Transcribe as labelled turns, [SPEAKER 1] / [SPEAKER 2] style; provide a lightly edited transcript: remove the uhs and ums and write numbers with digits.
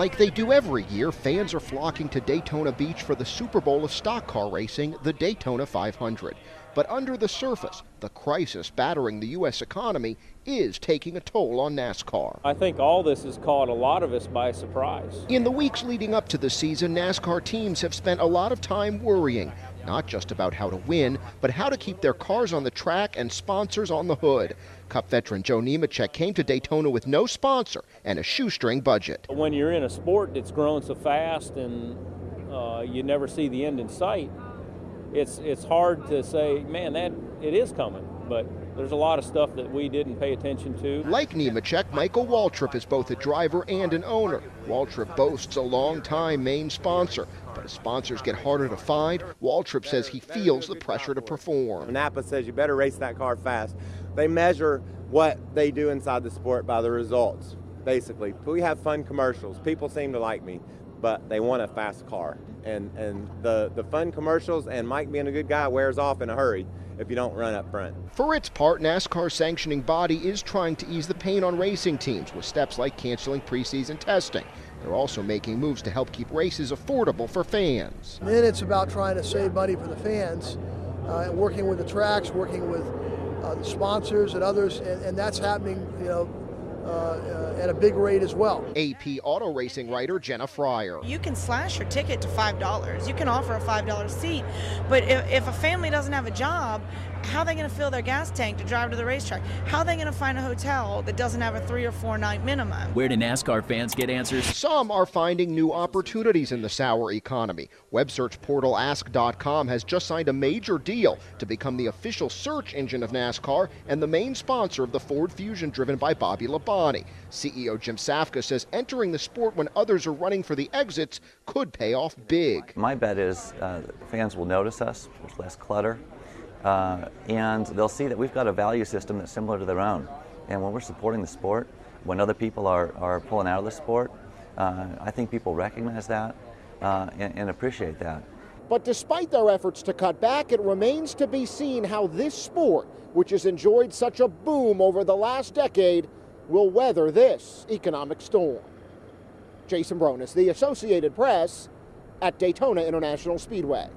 [SPEAKER 1] Like they do every year, fans are flocking to Daytona Beach for the Super Bowl of stock car racing, the Daytona 500. But under the surface, the crisis battering the U.S. economy is taking a toll on NASCAR.
[SPEAKER 2] I think all this has caught a lot of us by surprise.
[SPEAKER 1] In the weeks leading up to the season, NASCAR teams have spent a lot of time worrying, not just about how to win, but how to keep their cars on the track and sponsors on the hood. Cup veteran Joe NEMECHEK came to Daytona with no sponsor and a shoestring budget.
[SPEAKER 2] When you're in a sport that's growing so fast and you never see the end in sight, it's hard to say, man, that it is coming, but there's a lot of stuff that we didn't pay attention to.
[SPEAKER 1] Like NEMECHEK, Michael WALTRIP is both a driver and an owner. WALTRIP boasts a long-time main sponsor, but as sponsors get harder to find, WALTRIP says he feels the pressure to perform.
[SPEAKER 3] Napa says you better race that car fast. They measure what they do inside the sport by the results, basically. We have fun commercials. People seem to like me, but they want a fast car. And the fun commercials and Mike being a good guy wears off in a hurry if you don't run up front.
[SPEAKER 1] For its part, NASCAR's sanctioning body is trying to ease the pain on racing teams with steps like canceling preseason testing. They're also making moves to help keep races affordable for fans.
[SPEAKER 4] Then it's about trying to save money for the fans, and working with the tracks, working with the sponsors and others, and that's happening, at a big rate as well.
[SPEAKER 1] AP auto racing writer Jenna Fryer.
[SPEAKER 5] You can slash your ticket to $5. You can offer a $5 seat, but if a family doesn't have a job, how are they going to fill their gas tank to drive to the racetrack? How are they going to find a hotel that doesn't have a 3 or 4 night minimum?
[SPEAKER 6] Where do NASCAR fans get answers?
[SPEAKER 1] Some are finding new opportunities in the sour economy. Web search portal Ask.com has just signed a major deal to become the official search engine of NASCAR and the main sponsor of the Ford Fusion driven by Bobby Labonte. CEO Jim Safka says entering the sport when others are running for the exits could pay off big.
[SPEAKER 7] My bet is fans will notice us, there's less clutter. And they'll see that we've got a value system that's similar to their own. And when we're supporting the sport, when other people are pulling out of the sport, I think people recognize that and appreciate that.
[SPEAKER 1] But despite their efforts to cut back, it remains to be seen how this sport, which has enjoyed such a boom over the last decade, will weather this economic storm. Jason Bronis, The Associated Press, at Daytona International Speedway.